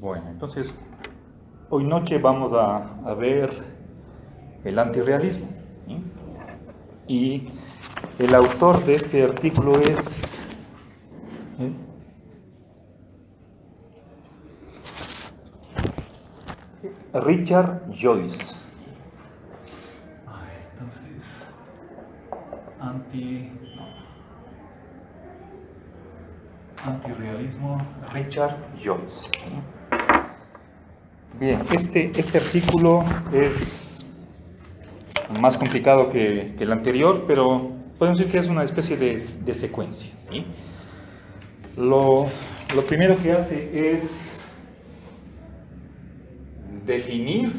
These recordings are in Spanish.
Bueno, entonces, hoy noche vamos a ver el antirrealismo, ¿sí? Y el autor de este artículo es Richard Joyce. Entonces, antirrealismo, Richard Joyce, ¿sí? Bien, este artículo es más complicado que el anterior, pero podemos decir que es una especie de secuencia, ¿sí? Lo primero que hace es definir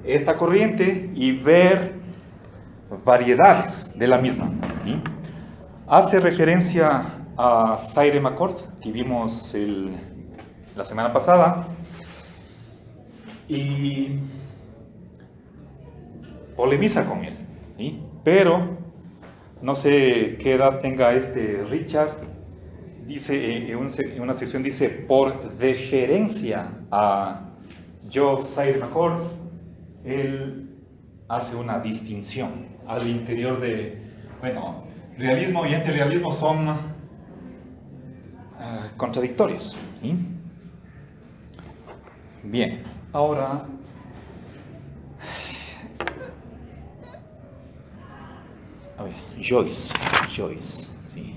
esta corriente y ver variedades de la misma, ¿sí? Hace referencia a Cyril McCord, que vimos la semana pasada, y polemiza con él, ¿sí? Pero no sé qué edad tenga Richard. Dice en una sección, dice, por deferencia a Cyril McCord, él hace una distinción al interior bueno, realismo y antirrealismo son contradictorios, ¿sí? Bien, ahora a ver, Joyce, ¿sí?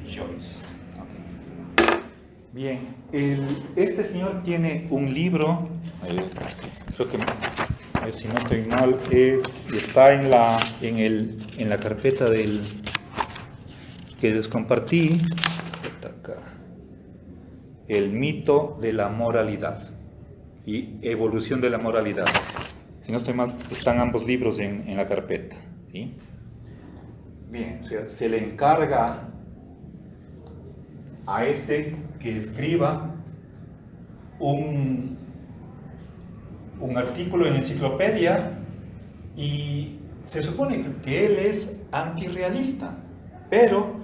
Joyce. Okay. Bien, este señor tiene un libro, creo que, a ver si no estoy mal, está en la carpeta que les compartí, acá, el mito de la moralidad y evolución de la moralidad. Si no estoy mal, están ambos libros en la carpeta, ¿sí? Bien, o sea, se le encarga a que escriba un artículo en la enciclopedia, y se supone que él es antirrealista, pero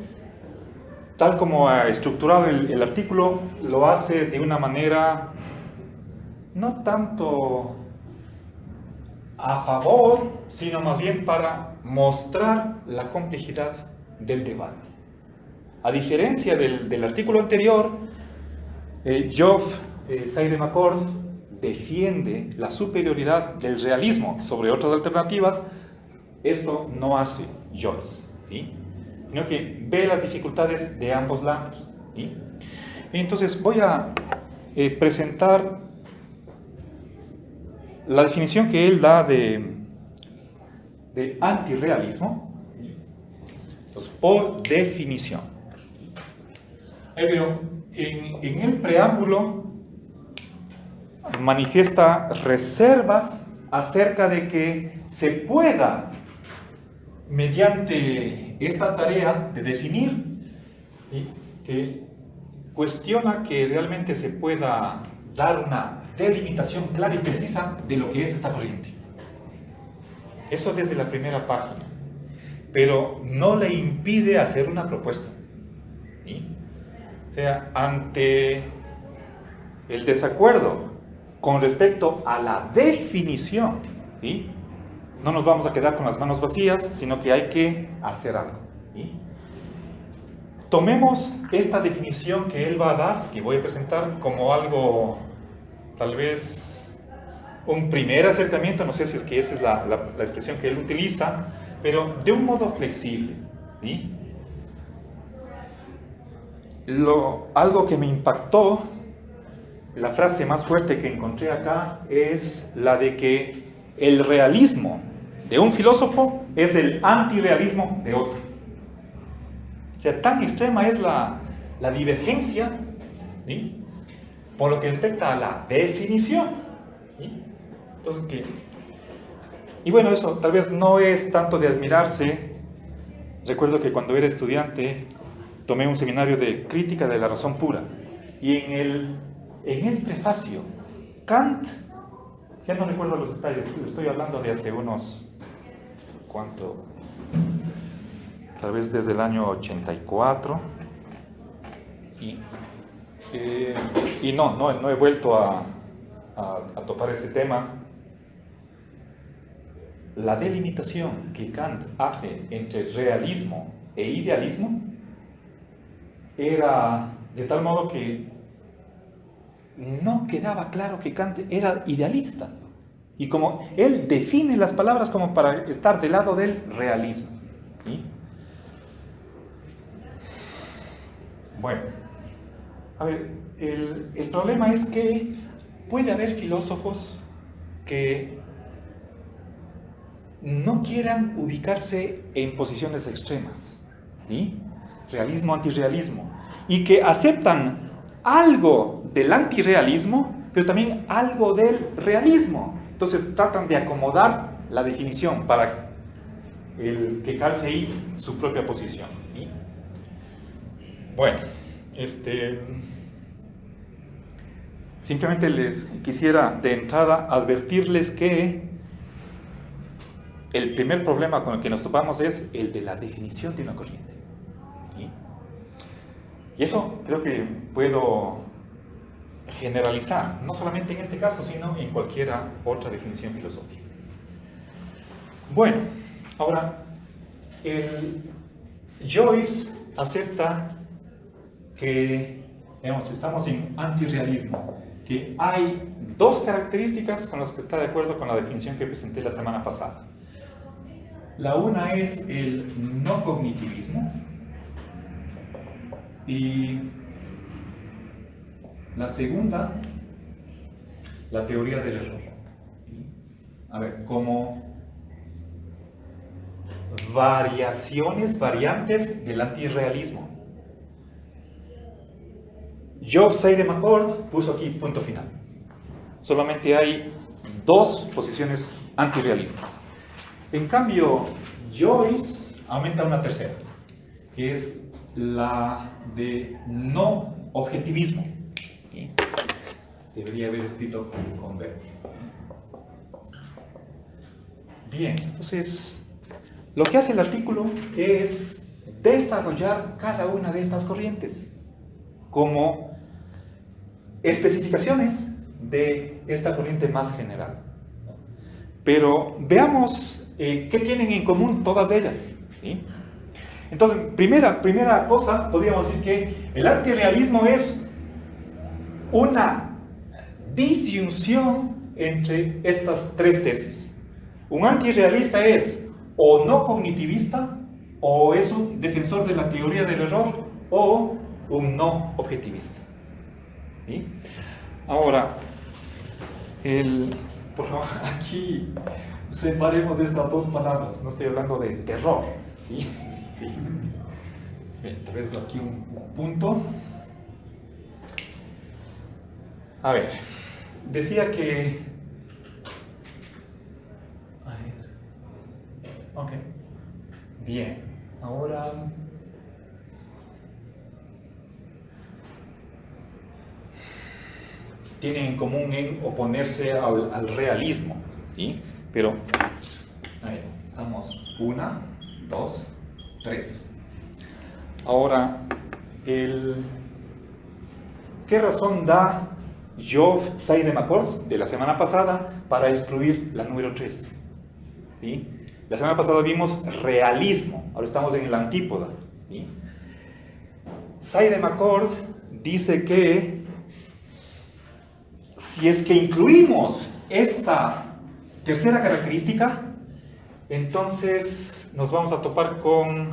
tal como ha estructurado el artículo, lo hace de una manera no tanto a favor, sino más bien para mostrar la complejidad del debate. A diferencia del artículo anterior, Cyril McCord defiende la superioridad del realismo sobre otras alternativas. Esto no hace Joyce, ¿sí? Sino que ve las dificultades de ambos lados, ¿sí? Entonces voy a presentar la definición que él da de antirrealismo. Entonces, por definición. Pero en el preámbulo manifiesta reservas acerca de que se pueda, mediante esta tarea de definir, ¿sí?, que cuestiona que realmente se pueda dar una delimitación clara y precisa de lo que es esta corriente. Eso desde la primera página, pero no le impide hacer una propuesta, ¿sí? O sea, ante el desacuerdo con respecto a la definición, ¿sí?, no nos vamos a quedar con las manos vacías, sino que hay que hacer algo, ¿sí? Tomemos esta definición que él va a dar, que voy a presentar, como algo, tal vez, un primer acercamiento, no sé si es que esa es la expresión que él utiliza, pero de un modo flexible, ¿sí? Algo que me impactó, la frase más fuerte que encontré acá, es la de que el realismo de un filósofo es el antirrealismo de otro. O sea, tan extrema es la divergencia, ¿sí?, por lo que respecta a la definición, ¿sí? Entonces, y bueno, eso tal vez no es tanto de admirarse. Recuerdo que cuando era estudiante tomé un seminario de crítica de la razón pura, y en el prefacio, Kant, ya no recuerdo los detalles, estoy hablando de hace unos, ¿cuánto? tal vez desde el año 84, y no he vuelto a topar ese tema. La delimitación que Kant hace entre realismo e idealismo era de tal modo que no quedaba claro que Kant era idealista. Y como él define las palabras como para estar del lado del realismo. ¿Sí? Bueno, a ver, el problema es que puede haber filósofos que no quieran ubicarse en posiciones extremas, ¿sí? Realismo, antirrealismo, y que aceptan algo del antirrealismo, pero también algo del realismo. Entonces tratan de acomodar la definición para que calce ahí su propia posición, ¿sí? Bueno, simplemente les quisiera de entrada advertirles que el primer problema con el que nos topamos es el de la definición de una corriente. ¿Sí? Y eso creo que puedo generalizar, no solamente en este caso, sino en cualquier otra definición filosófica. Bueno, ahora, Joyce acepta que, digamos, estamos en antirrealismo, que hay dos características con las que está de acuerdo con la definición que presenté la semana pasada. La una es el no cognitivismo y la segunda, la teoría del error. A ver, como variantes del antirrealismo. Geoff Seyre-McCord puso aquí punto final. Solamente hay dos posiciones antirrealistas. En cambio, Joyce aumenta una tercera, que es la de no objetivismo. ¿Sí? Debería haber escrito con verde. Bien, entonces, lo que hace el artículo es desarrollar cada una de estas corrientes como especificaciones de esta corriente más general. Pero veamos qué tienen en común todas ellas. ¿Sí? Entonces, primera cosa, podríamos decir que el antirrealismo es una disyunción entre estas tres tesis. Un antirrealista es o no cognitivista, o es un defensor de la teoría del error, o un no objetivista. ¿Sí? Ahora, por favor, aquí separemos estas dos palabras. No estoy hablando de terror. ¿Sí? Sí. Bien, tal vez aquí un punto. A ver, decía que... A ver. Ok. Bien, ahora... tienen en común en oponerse al realismo, ¿sí? Pero, a ver, estamos 1, 2, 3. Ahora, ¿qué razón da Geoff Seyre-McCord de la semana pasada para excluir la número 3? ¿Sí? La semana pasada vimos realismo, ahora estamos en la antípoda. ¿Sí? Seyre-McCord dice que si es que incluimos esta tercera característica, entonces nos vamos a topar con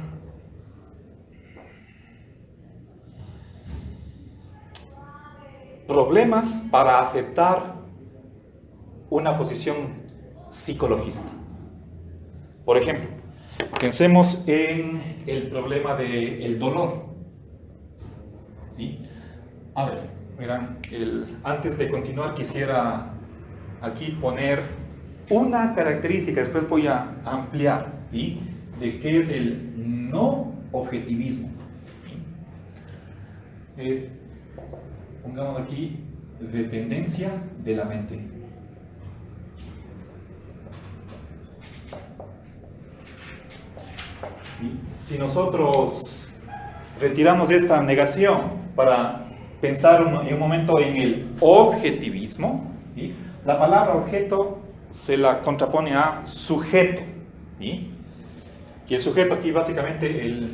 problemas para aceptar una posición psicologista. Por ejemplo, pensemos en el problema del dolor. ¿Sí? A ver, verán, antes de continuar quisiera aquí poner una característica, después voy a ampliar, ¿sí? De qué es el no objetivismo. ¿Sí? Pongamos aquí dependencia de la mente. Si nosotros retiramos esta negación para pensar en un momento en el objetivismo, ¿sí? La palabra objeto se la contrapone a sujeto, ¿sí? Y el sujeto aquí básicamente,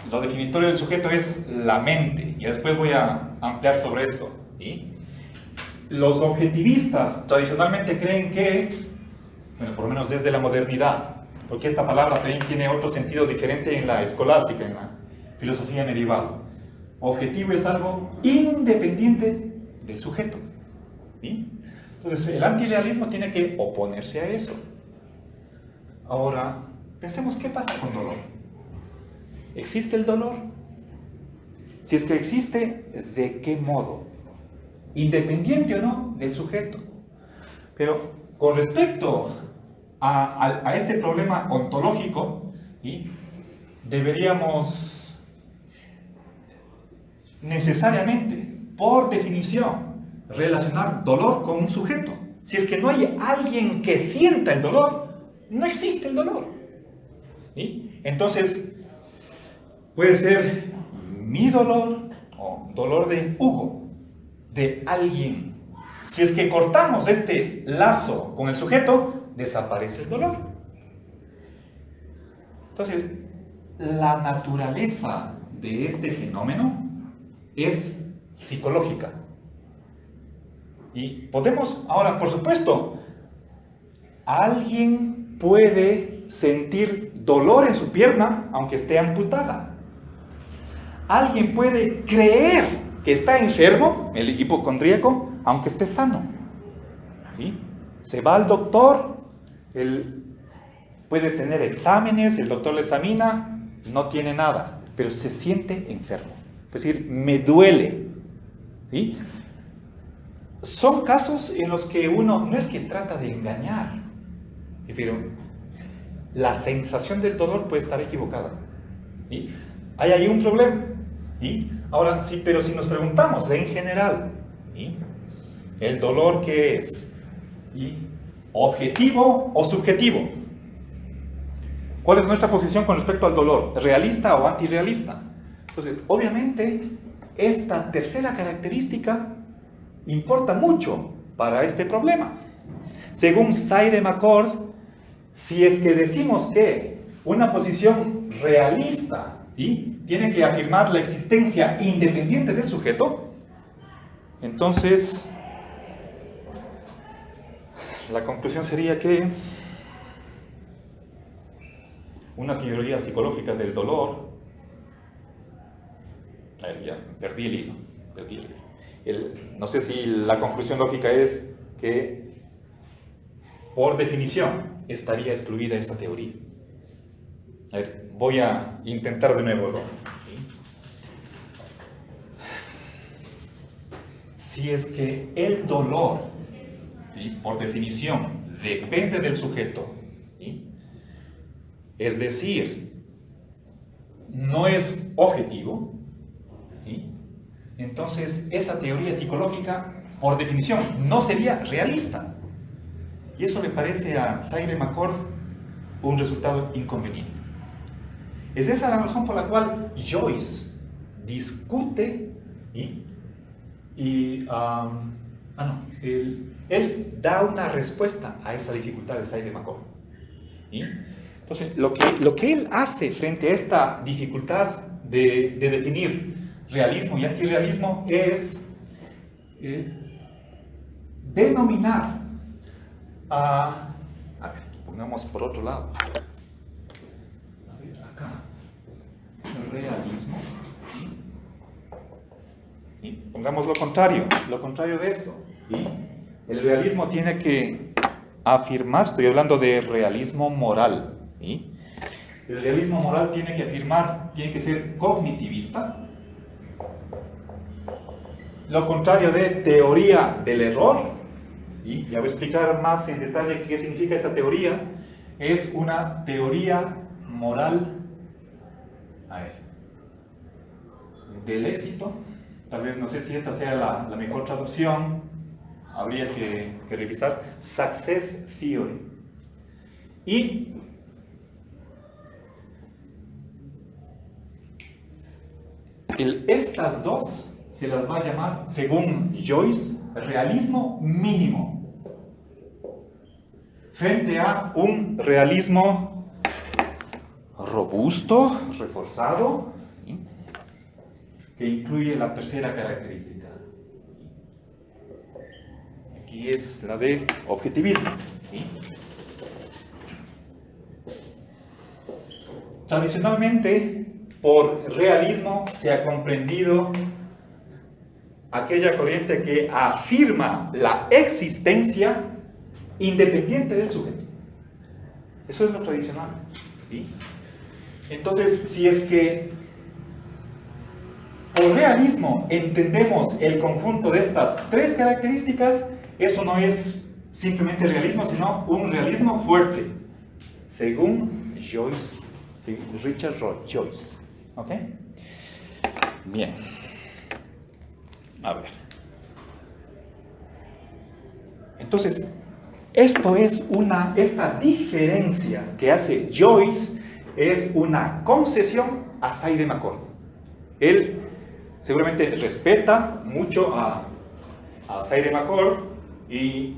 lo definitorio del sujeto es la mente, y después voy a ampliar sobre esto, ¿sí? Los objetivistas tradicionalmente creen que, bueno, por lo menos desde la modernidad, porque esta palabra también tiene otro sentido diferente en la escolástica, en la filosofía medieval. Objetivo es algo independiente del sujeto, ¿sí? Entonces el antirrealismo tiene que oponerse a eso. Ahora, pensemos qué pasa con dolor. ¿Existe el dolor? Si es que existe, ¿de qué modo? Independiente o no del sujeto. Pero con respecto a este problema ontológico, ¿sí? Deberíamos necesariamente, por definición, relacionar dolor con un sujeto. Si es que no hay alguien que sienta el dolor, no existe el dolor, ¿sí? Entonces, puede ser mi dolor o dolor de Hugo, de alguien. Si es que cortamos este lazo con el sujeto, desaparece el dolor. Entonces, la naturaleza de este fenómeno es psicológica. Y podemos, ahora, por supuesto, alguien puede sentir dolor en su pierna aunque esté amputada. Alguien puede creer que está enfermo, el hipocondríaco, aunque esté sano, ¿sí? Se va al doctor, él puede tener exámenes, el doctor le examina, no tiene nada, pero se siente enfermo. Es decir, me duele, ¿sí? Son casos en los que uno no es que trata de engañar, pero la sensación del dolor puede estar equivocada, ¿sí? Hay ahí un problema, ¿sí? Ahora, sí, pero si nos preguntamos en general, ¿sí? ¿El dolor qué es? ¿Sí? ¿Objetivo o subjetivo? ¿Cuál es nuestra posición con respecto al dolor? ¿Realista o antirrealista? Entonces, obviamente, esta tercera característica importa mucho para este problema. Según Sayre-McCord, si es que decimos que una posición realista, ¿sí?, tiene que afirmar la existencia independiente del sujeto, entonces la conclusión sería que una teoría psicológica del dolor, ya perdí el hilo. No sé si la conclusión lógica es que, por definición, estaría excluida esta teoría. A ver, voy a intentar de nuevo, ¿no? Si es que el dolor, ¿sí?, por definición, depende del sujeto, ¿sí?, es decir, no es objetivo, ¿sí?, entonces esa teoría psicológica, por definición, no sería realista. Y eso le parece a Sayre-McCord un resultado inconveniente. Es esa la razón por la cual Joyce discute, ¿sí?, él da una respuesta a esa dificultad de Sayre-McCord, ¿sí? Entonces, lo que él hace frente a esta dificultad de definir realismo y antirrealismo es denominar a ver, pongamos por otro lado. A ver, acá. Realismo. ¿Sí? Pongamos lo contrario de esto. ¿Sí? El realismo tiene que afirmar, estoy hablando de realismo moral, ¿sí? El realismo moral tiene que afirmar, tiene que ser cognitivista. Lo contrario de teoría del error, y ya voy a explicar más en detalle qué significa esa teoría, es una teoría moral, del éxito. Tal vez, no sé si esta sea la mejor traducción, habría que revisar. Success Theory. Y Estas dos se las va a llamar, según Joyce, realismo mínimo, frente a un realismo robusto, reforzado, ¿sí?, que incluye la tercera característica. Aquí es la de objetivismo, ¿sí? Tradicionalmente, por realismo se ha comprendido aquella corriente que afirma la existencia independiente del sujeto. Eso es lo tradicional, ¿sí? Entonces, si es que por realismo entendemos el conjunto de estas tres características, eso no es simplemente realismo, sino un realismo fuerte, según Joyce, ¿sí?, Richard Joyce. ¿Ok? Bien. A ver. Entonces, esta diferencia que hace Joyce es una concesión a Sayre-McCord. Él seguramente respeta mucho a Sayre-McCord y,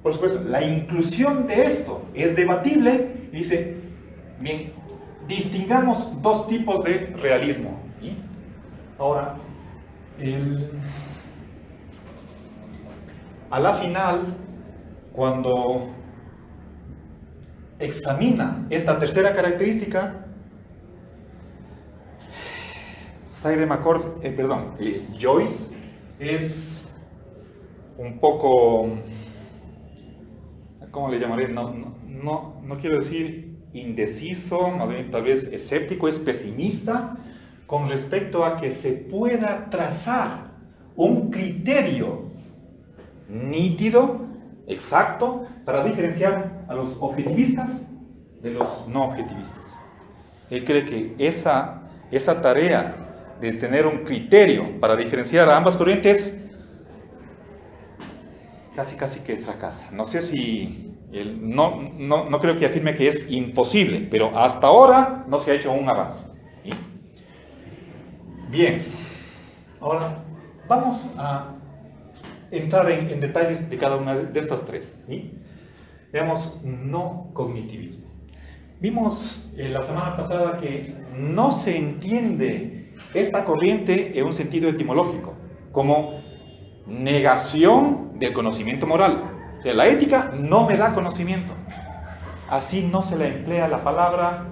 por supuesto, la inclusión de esto es debatible. Y dice, bien, distingamos dos tipos de realismo, ¿sí? Ahora, a la final, cuando examina esta tercera característica, Joyce es un poco, ¿cómo le llamaré? No quiero decir indeciso, más bien tal vez escéptico, es pesimista con respecto a que se pueda trazar un criterio nítido, exacto, para diferenciar a los objetivistas de los no objetivistas. Él cree que esa tarea de tener un criterio para diferenciar a ambas corrientes casi que fracasa. No sé si no creo que afirme que es imposible, pero hasta ahora no se ha hecho un avance, ¿sí? Bien, ahora vamos a entrar en detalles de cada una de estas tres, ¿sí? Veamos no cognitivismo. Vimos la semana pasada que no se entiende esta corriente en un sentido etimológico, como negación del conocimiento moral. O sea, la ética no me da conocimiento. Así no se le emplea la palabra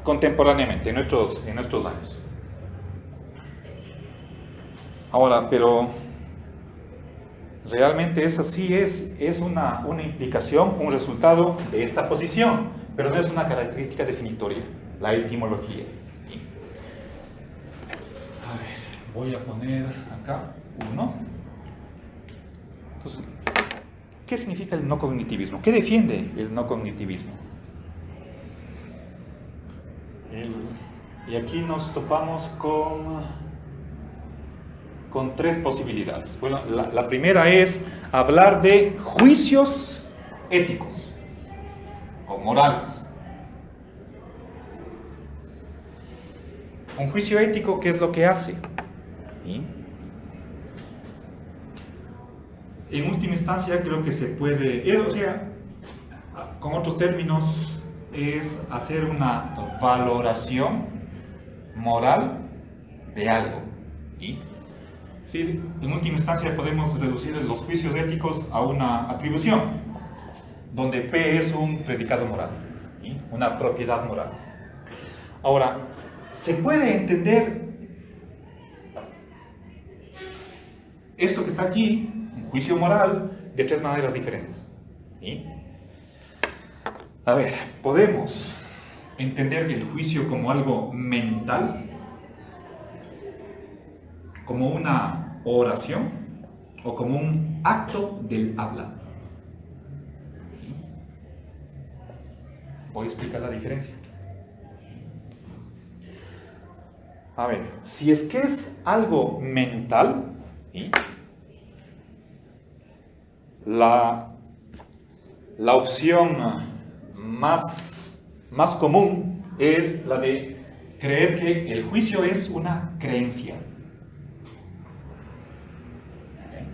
contemporáneamente, en nuestros años. Ahora, pero realmente esa sí es una implicación, un resultado de esta posición, pero no es una característica definitoria, la etimología. A ver, voy a poner acá uno. Entonces, ¿qué significa el no cognitivismo? ¿Qué defiende el no cognitivismo? Y aquí nos topamos con tres posibilidades. Bueno, la primera es hablar de juicios éticos o morales. Un juicio ético, ¿qué es lo que hace? ¿Sí? En última instancia, creo que se puede, o sea, con otros términos, es hacer una valoración moral de algo. ¿Sí? Sí, en última instancia podemos reducir los juicios éticos a una atribución, donde P es un predicado moral, ¿sí?, una propiedad moral. Ahora, se puede entender esto que está aquí, un juicio moral, de tres maneras diferentes, ¿sí? A ver, podemos entender el juicio como algo mental, como una oración o como un acto del habla. ¿Sí? Voy a explicar la diferencia. A ver, si es que es algo mental, ¿sí?, la opción más común es la de creer que el juicio es una creencia. ¿Okay?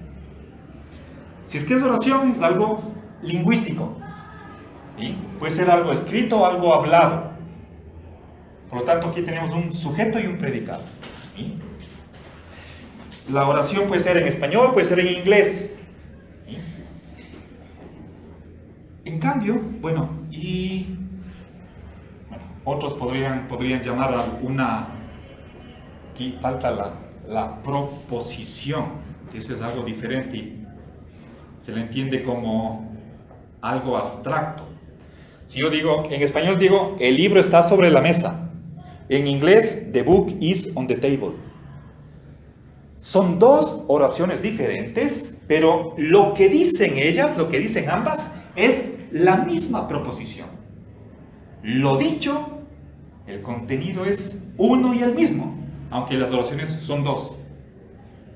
Si es que es oración, es algo lingüístico. ¿Sí? Puede ser algo escrito o algo hablado. Por lo tanto, aquí tenemos un sujeto y un predicado. ¿Sí? La oración puede ser en español, puede ser en inglés. ¿Sí? En cambio, otros podrían llamar a una... Aquí falta la proposición. Eso es algo diferente y se le entiende como algo abstracto. Si yo digo, en español digo, el libro está sobre la mesa. En inglés, the book is on the table. Son dos oraciones diferentes, pero lo que dicen ellas, lo que dicen ambas, es la misma proposición. Lo dicho, el contenido es uno y el mismo, aunque las oraciones son dos.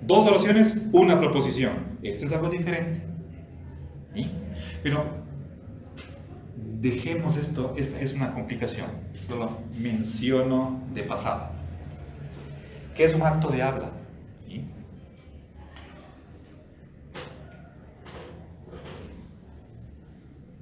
Dos oraciones, una proposición. Esto es algo diferente. ¿Sí? Pero dejemos esto, esta es una complicación. Solo menciono de pasada. ¿Qué es un acto de habla? ¿Sí?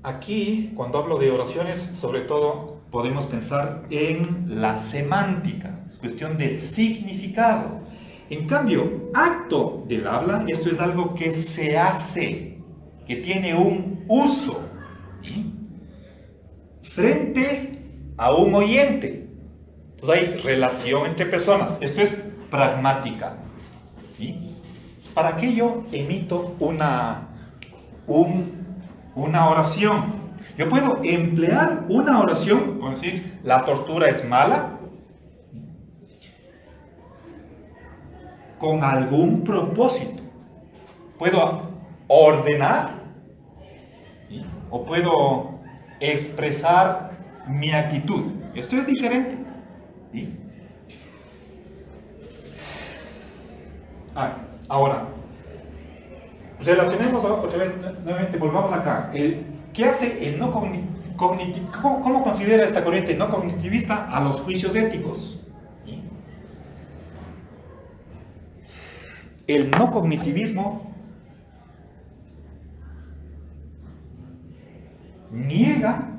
Aquí, cuando hablo de oraciones, sobre todo podemos pensar en la semántica. Es cuestión de significado. En cambio, acto del habla, esto es algo que se hace, que tiene un uso, ¿sí? Frente a un oyente. Entonces hay relación entre personas. Esto es pragmática. ¿Sí? ¿Para qué yo emito una oración? Yo puedo emplear una oración, como decir, la tortura es mala, con algún propósito. Puedo ordenar, ¿sí? O puedo expresar mi actitud. Esto es diferente. ¿Sí? Ahora, relacionemos otra vez, nuevamente, volvamos acá. ¿Qué hace el no cognitivo? ¿Cómo considera esta corriente no cognitivista a los juicios éticos? ¿Sí? El no cognitivismo niega,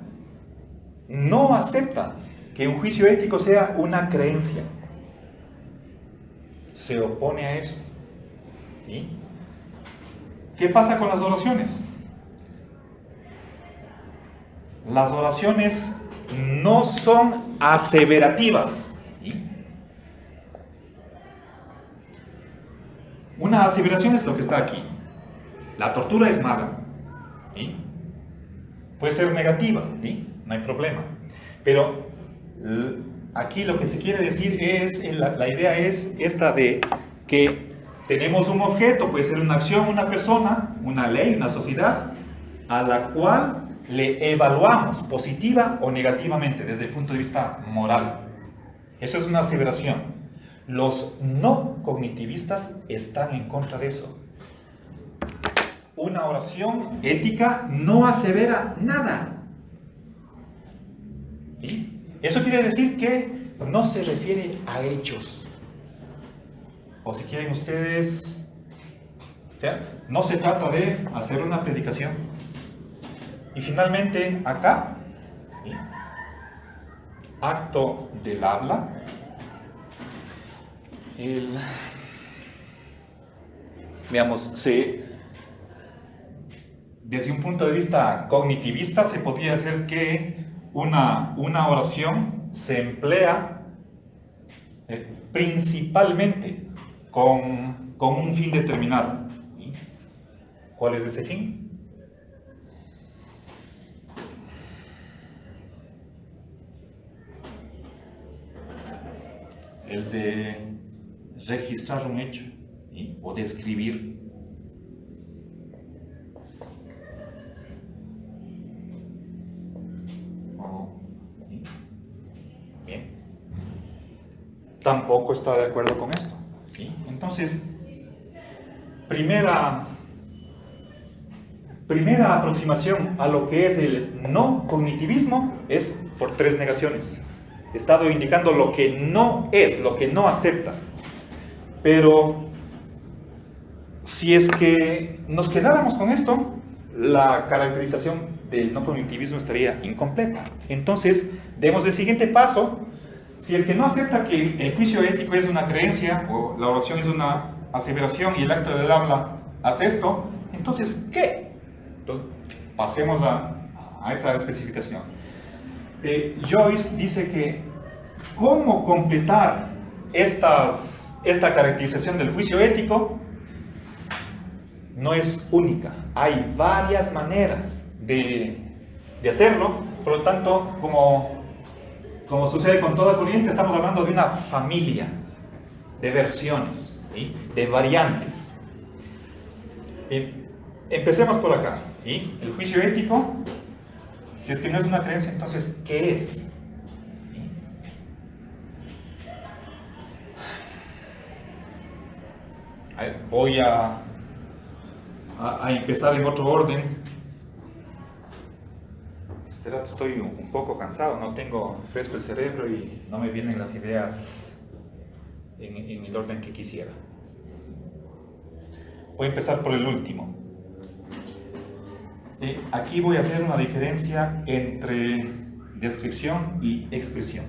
no acepta que un juicio ético sea una creencia. Se opone a eso. ¿Sí? ¿Qué pasa con las oraciones? Las oraciones no son aseverativas. ¿Sí? Una aseveración es lo que está aquí. La tortura es mala. ¿Sí? Puede ser negativa, ¿sí? No hay problema. Pero aquí lo que se quiere decir es, la idea es esta de que tenemos un objeto, puede ser una acción, una persona, una ley, una sociedad, a la cual le evaluamos positiva o negativamente desde el punto de vista moral. Eso es una aseveración. Los no cognitivistas están en contra de eso. Una oración ética no asevera nada. ¿Sí? Eso quiere decir que no se refiere a hechos. O si quieren ustedes, no se trata de hacer una predicación. Y finalmente, acá, ¿sí? Acto del habla. Veamos, desde un punto de vista cognitivista se podría decir que una oración se emplea principalmente con un fin determinado. ¿Sí? ¿Cuál es ese fin? El de registrar un hecho, ¿sí? O describir. ¿Sí? Bien. Tampoco está de acuerdo con esto. ¿Sí? Entonces, primera aproximación a lo que es el no cognitivismo es por tres negaciones. he estado indicando lo que no es, lo que no acepta. Pero si es que nos quedáramos con esto, la caracterización del no cognitivismo estaría incompleta. Entonces, demos el siguiente paso. Si es que no acepta que el juicio ético es una creencia, o la oración es una aseveración y el acto del habla hace esto, entonces, ¿qué? Entonces, pasemos a esa especificación. Joyce dice que cómo completar esta caracterización del juicio ético no es única. Hay varias maneras de hacerlo. Por lo tanto, como sucede con toda corriente, estamos hablando de una familia de versiones, ¿sí? De variantes. Empecemos por acá, ¿sí? El juicio ético, si es que no es una creencia, entonces, ¿qué es? Voy a empezar en otro orden. Este rato estoy un poco cansado, no tengo fresco el cerebro y no me vienen las ideas en el orden que quisiera. Voy a empezar por el último. Aquí voy a hacer una diferencia entre descripción y expresión.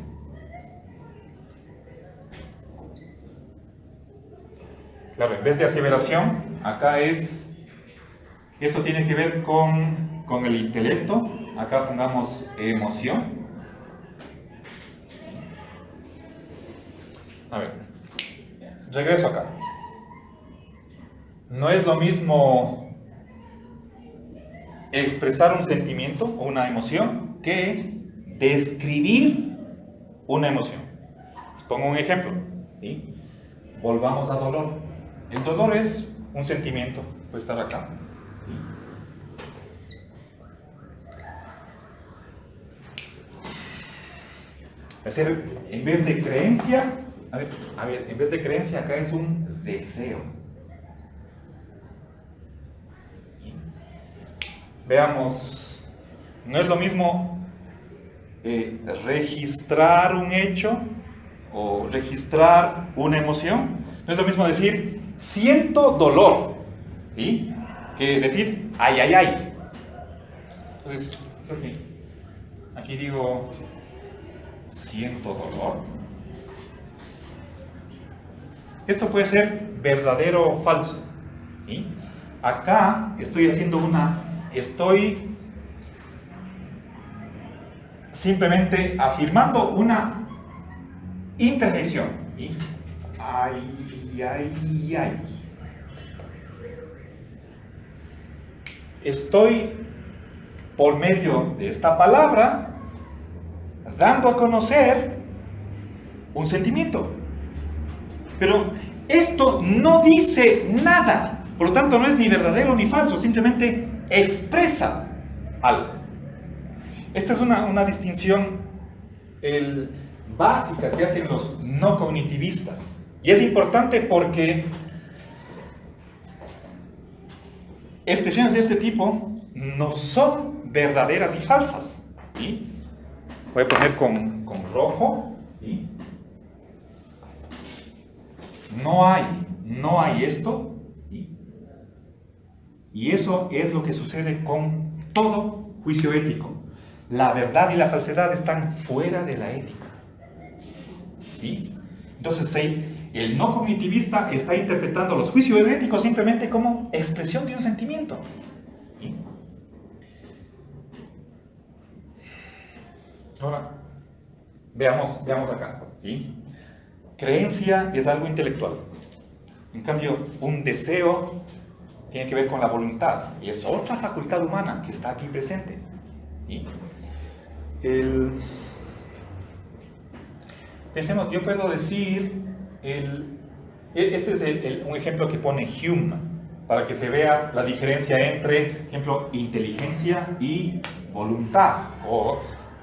Claro, en vez de aseveración, acá esto tiene que ver con el intelecto. Acá pongamos emoción. A ver, regreso acá. No es lo mismo expresar un sentimiento o una emoción que describir una emoción. Les pongo un ejemplo, ¿sí? Volvamos a dolor. El dolor es un sentimiento, puede estar acá. Es decir, en vez de creencia, en vez de creencia acá es un deseo. Veamos, no es lo mismo registrar un hecho o registrar una emoción. No es lo mismo decir siento dolor, ¿sí? Que decir ay, ay, ay. Entonces, aquí digo siento dolor. Esto puede ser verdadero o falso, ¿sí? Acá estoy simplemente afirmando una interjección, ¿sí? Ay, ay, ay. Estoy, por medio de esta palabra, dando a conocer un sentimiento. Pero esto no dice nada. Por lo tanto, no es ni verdadero ni falso, simplemente expresa algo. Esta es una distinción básica que hacen los no cognitivistas. Y es importante porque expresiones de este tipo no son verdaderas y falsas, ¿sí? Voy a poner con rojo, ¿sí? No hay esto, ¿sí? Y eso es lo que sucede con todo juicio ético. La verdad y la falsedad están fuera de la ética, ¿sí? Entonces el no cognitivista está interpretando los juicios éticos simplemente como expresión de un sentimiento, ¿sí? Ahora, veamos acá, ¿sí? Creencia es algo intelectual. En cambio, un deseo tiene que ver con la voluntad y es otra facultad humana que está aquí presente, ¿sí? Pensemos, yo puedo decir, este es un ejemplo que pone Hume, para que se vea la diferencia entre, por ejemplo, inteligencia y voluntad, o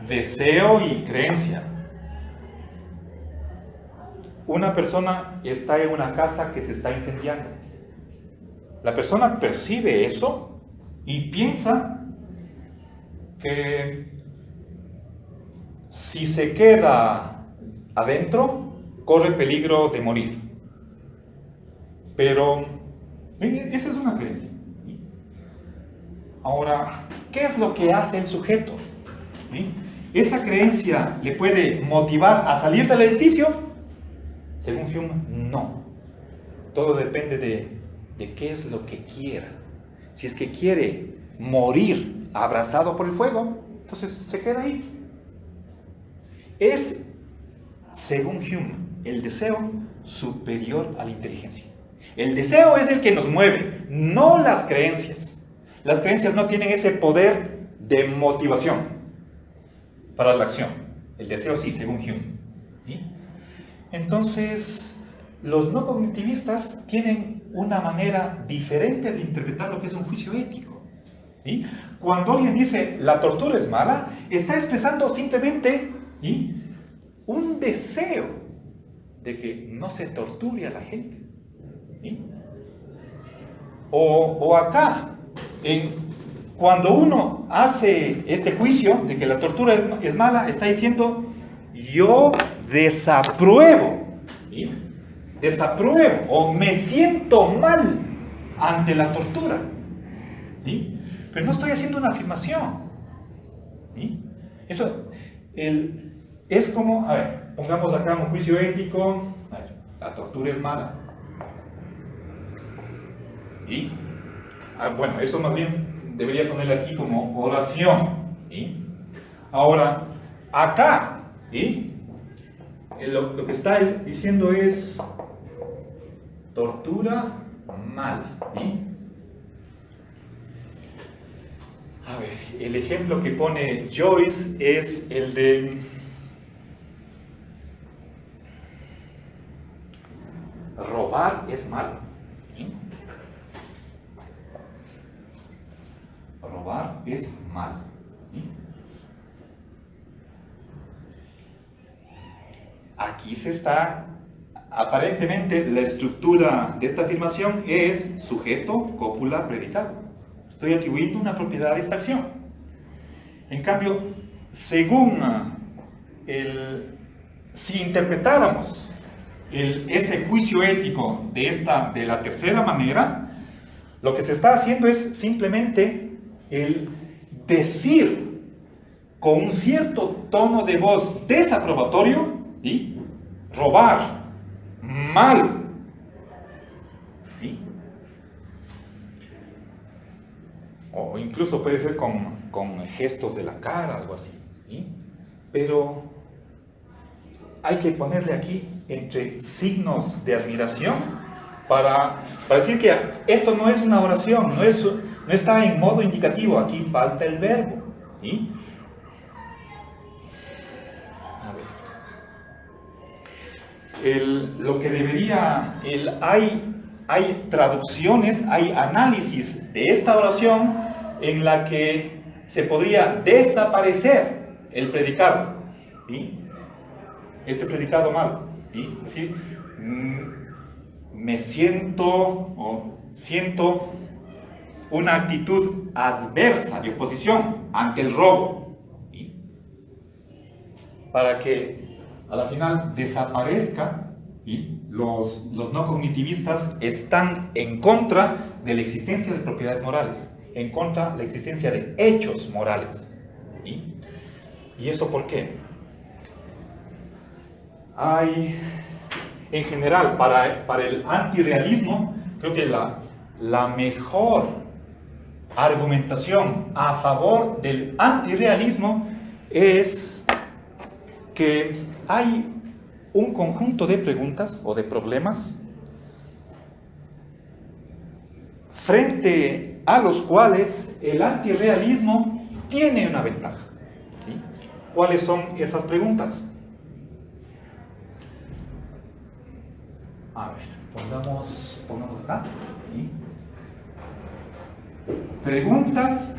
deseo y creencia. Una persona está en una casa que se está incendiando. La persona percibe eso y piensa que si se queda adentro, corre peligro de morir. Pero esa es una creencia. Ahora, ¿qué es lo que hace el sujeto? ¿Sí? ¿Esa creencia le puede motivar a salir del edificio? Según Hume, no. Todo depende de qué es lo que quiera. Si es que quiere morir abrazado por el fuego, entonces se queda ahí. Es, según Hume, el deseo superior a la inteligencia. El deseo es el que nos mueve, no las creencias. Las creencias no tienen ese poder de motivación para la acción. El deseo sí, según Hume. ¿Sí? Entonces, los no cognitivistas tienen una manera diferente de interpretar lo que es un juicio ético. ¿Sí? Cuando alguien dice la tortura es mala, está expresando simplemente, ¿sí?, un deseo de que no se torture a la gente. ¿Sí? O acá, cuando uno hace este juicio de que la tortura es mala, está diciendo yo desapruebo, ¿sí?, desapruebo o me siento mal ante la tortura. ¿Sí? Pero no estoy haciendo una afirmación. ¿Sí? Eso es como, a ver, pongamos acá un juicio ético. A ver, la tortura es mala. ¿Sí? Bueno, eso más bien debería ponerle aquí como oración. ¿Sí? Ahora, acá, ¿sí?, lo que está diciendo es tortura mal. ¿Sí? A ver, el ejemplo que pone Joyce es el de robar es malo. ¿Sí? Robar es malo. ¿Sí? Aquí se está, aparentemente la estructura de esta afirmación es sujeto, cópula, predicado. Estoy atribuyendo una propiedad a esta acción. En cambio, según si interpretáramos ese juicio ético de la tercera manera, lo que se está haciendo es simplemente el decir con un cierto tono de voz desaprobatorio, ¿sí?, robar, mal. ¿Sí? O incluso puede ser con gestos de la cara, algo así. ¿Sí? Pero hay que ponerle aquí entre signos de admiración para decir que esto no es una oración, no está en modo indicativo, aquí falta el verbo. ¿Sí? A ver. Lo que debería, hay traducciones, hay análisis de esta oración en la que se podría desaparecer el predicado. ¿Sí? Este predicado malo. ¿Sí? Es decir, me siento o siento una actitud adversa de oposición ante el robo. ¿Sí? Para que a la final desaparezca. ¿Sí? Los no cognitivistas están en contra de la existencia de propiedades morales, en contra de la existencia de hechos morales. ¿Sí? ¿Y eso por qué? En general, para el antirrealismo, creo que la mejor argumentación a favor del antirrealismo es que hay un conjunto de preguntas o de problemas frente a los cuales el antirrealismo tiene una ventaja. ¿Sí? ¿Cuáles son esas preguntas? A ver, pongamos acá. ¿Sí? Preguntas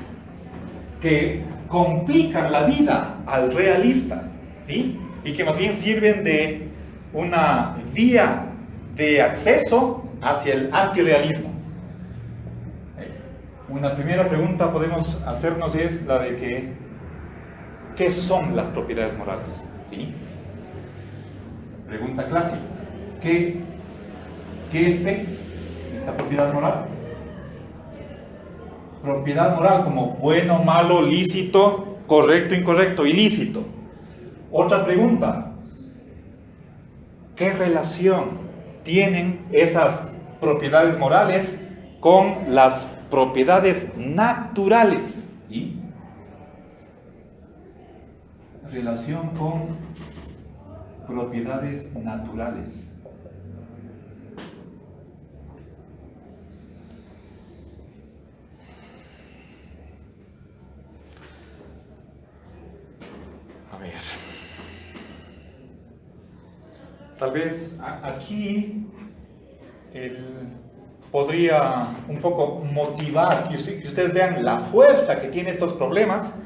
que complican la vida al realista. ¿Sí? Y que más bien sirven de una vía de acceso hacia el antirrealismo. Una primera pregunta podemos hacernos es la de que ¿qué son las propiedades morales? ¿Sí? Pregunta clásica. ¿Qué es P? ¿Esta propiedad moral? Propiedad moral como bueno, malo, lícito, correcto, incorrecto, ilícito. Otra pregunta. ¿Qué relación tienen esas propiedades morales con las propiedades naturales? ¿Y? Relación con propiedades naturales. A ver. Tal vez aquí podría un poco motivar que ustedes vean la fuerza que tiene estos problemas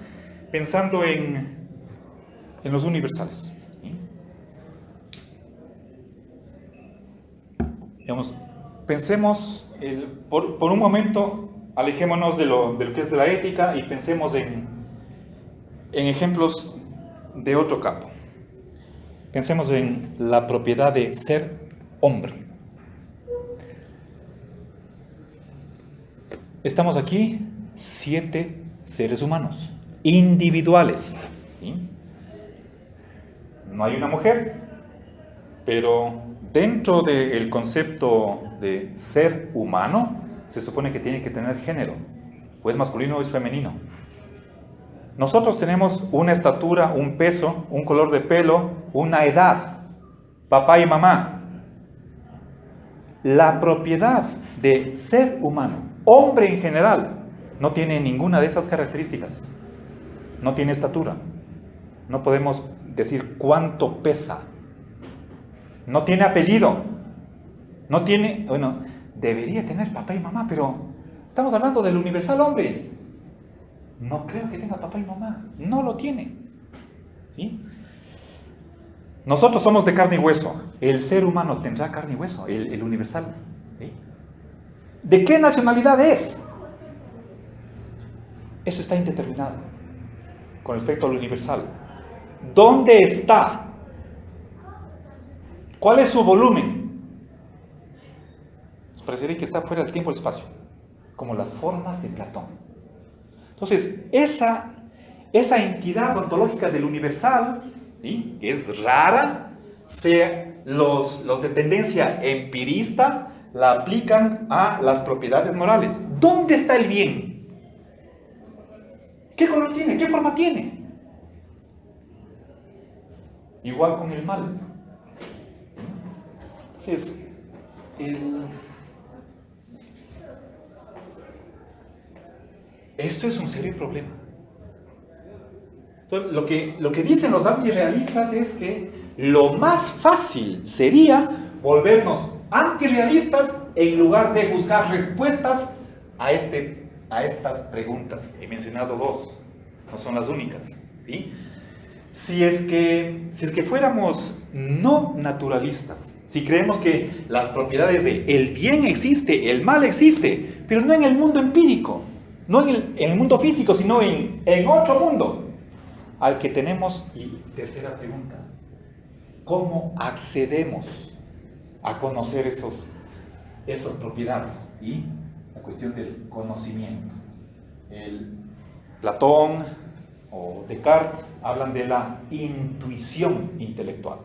pensando en los universales. ¿Sí? Digamos, pensemos, por un momento, alejémonos de lo que es de la ética y pensemos en ejemplos de otro campo. Pensemos en la propiedad de ser hombre. Estamos aquí 7 seres humanos, individuales. ¿Sí? No hay una mujer, pero dentro del concepto de ser humano, se supone que tiene que tener género, o es masculino o es femenino. Nosotros tenemos una estatura, un peso, un color de pelo, una edad, papá y mamá. La propiedad de ser humano, hombre en general, no tiene ninguna de esas características. No tiene estatura. No podemos decir cuánto pesa. No tiene apellido. No tiene, bueno, debería tener papá y mamá, pero estamos hablando del universal hombre. No creo que tenga papá y mamá. No lo tiene. ¿Sí? Nosotros somos de carne y hueso. El ser humano tendrá carne y hueso, el universal. ¿Sí? ¿De qué nacionalidad es? Eso está indeterminado con respecto al universal. ¿Dónde está? ¿Cuál es su volumen? Nos parecería que está fuera del tiempo y el espacio, como las formas de Platón. Entonces, esa entidad ontológica del universal, ¿sí?, que es rara, los de tendencia empirista la aplican a las propiedades morales. ¿Dónde está el bien? ¿Qué color tiene? ¿Qué forma tiene? Igual con el mal. Entonces, esto es un serio problema. Entonces, lo que dicen los antirrealistas es que lo más fácil sería volvernos antirrealistas en lugar de buscar respuestas a estas preguntas. He mencionado 2, no son las únicas. ¿Sí? Si es que fuéramos no naturalistas, si creemos que las propiedades de el bien existe, el mal existe, pero no en el mundo empírico, no en el mundo físico, sino en otro mundo al que tenemos. Y tercera pregunta, ¿cómo accedemos a conocer esas propiedades? Y la cuestión del conocimiento. Platón o Descartes hablan de la intuición intelectual.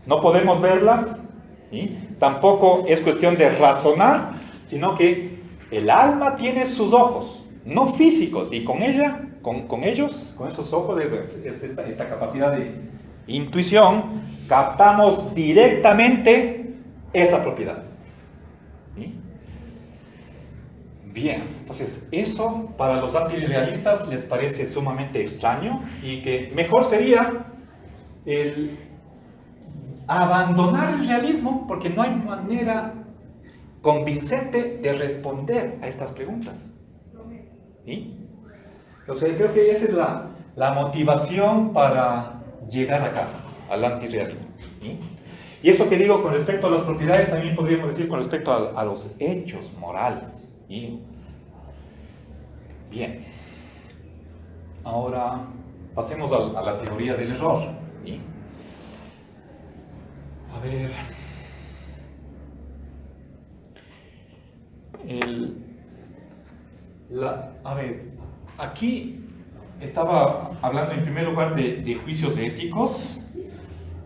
No podemos verlas, ¿sí? Tampoco es cuestión de razonar, sino que el alma tiene sus ojos, no físicos, y con esos ojos, esta capacidad de intuición, captamos directamente esa propiedad. ¿Sí? Bien, entonces eso para los antirrealistas les parece sumamente extraño y que mejor sería el abandonar el realismo porque no hay manera convincente de responder a estas preguntas. ¿Sí? Entonces creo que esa es la motivación para llegar acá, al antirrealismo. ¿Sí? Y eso que digo con respecto a las propiedades también podríamos decir con respecto a los hechos morales. ¿Sí? Bien, ahora pasemos a la teoría del error. ¿Sí? A ver. Aquí estaba hablando en primer lugar de juicios éticos.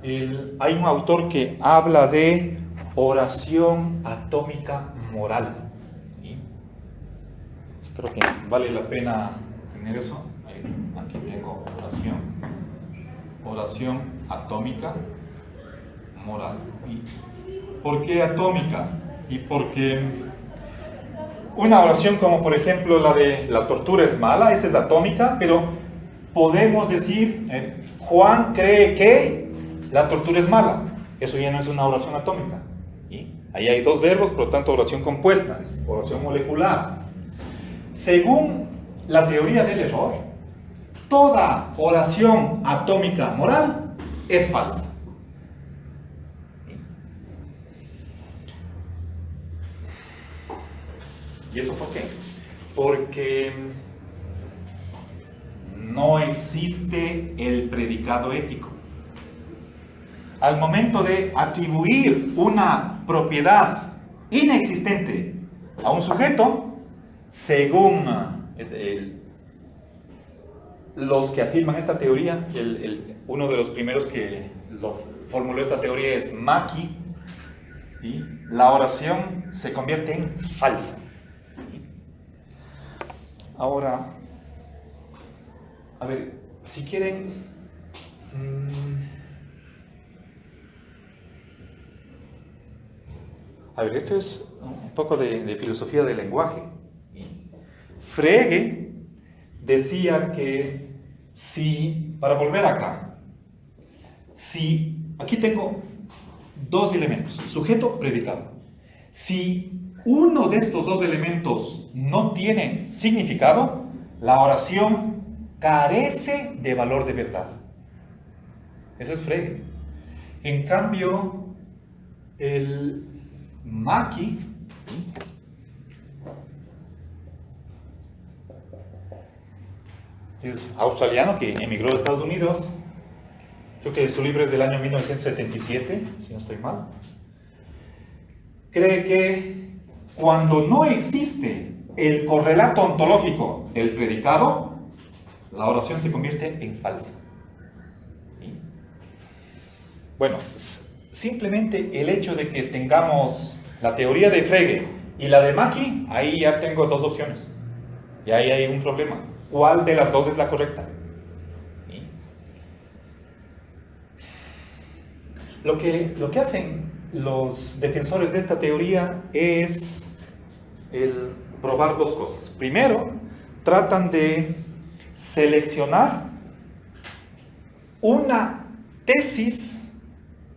Hay un autor que habla de oración atómica moral. ¿Sí? Creo que vale la pena tener eso. Aquí tengo oración atómica moral. ¿Por qué atómica? Y porque una oración como por ejemplo la de la tortura es mala, esa es atómica, pero podemos decir, Juan cree que la tortura es mala. Eso ya no es una oración atómica. ¿Sí? Ahí hay dos verbos, por lo tanto oración compuesta, oración molecular. Según la teoría del error, toda oración atómica moral es falsa. ¿Y eso por qué? Porque no existe el predicado ético. Al momento de atribuir una propiedad inexistente a un sujeto, según los que afirman esta teoría, uno de los primeros que formuló esta teoría es Mackie, ¿sí? La oración se convierte en falsa. Ahora, a ver, si quieren, a ver, esto es un poco de filosofía del lenguaje. Frege decía que para volver acá, aquí tengo dos elementos, sujeto, predicado. Si uno de estos dos elementos no tiene significado, la oración carece de valor de verdad. Eso es Frege. En cambio, el Mackie es australiano que emigró a Estados Unidos. Creo que su libro es del año 1977, si no estoy mal. Cree que cuando no existe el correlato ontológico del predicado, la oración se convierte en falsa. ¿Sí? Bueno, simplemente el hecho de que tengamos la teoría de Frege y la de Mackie, ahí ya tengo dos opciones. Y ahí hay un problema. ¿Cuál de las dos es la correcta? ¿Sí? Lo que hacen los defensores de esta teoría es probar dos cosas. Primero, tratan de seleccionar una tesis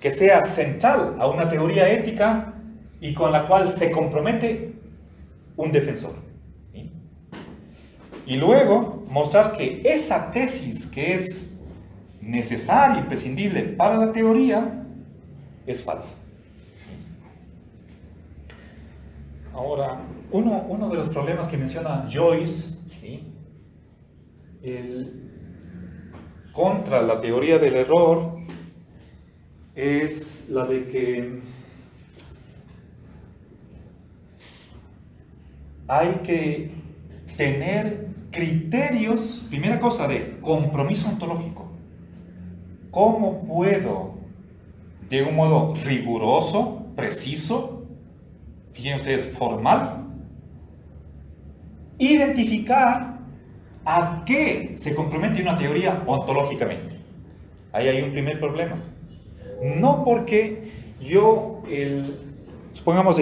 que sea central a una teoría ética y con la cual se compromete un defensor. ¿Sí? Y luego mostrar que esa tesis que es necesaria, imprescindible para la teoría, es falsa. Ahora, uno de los problemas que menciona Joyce, ¿sí? Contra la teoría del error, es la de que hay que tener criterios, primera cosa, de compromiso ontológico. ¿Cómo puedo, de un modo riguroso, preciso, fíjense ustedes, formal, identificar a qué se compromete una teoría ontológicamente? Ahí hay un primer problema. No porque yo, supongamos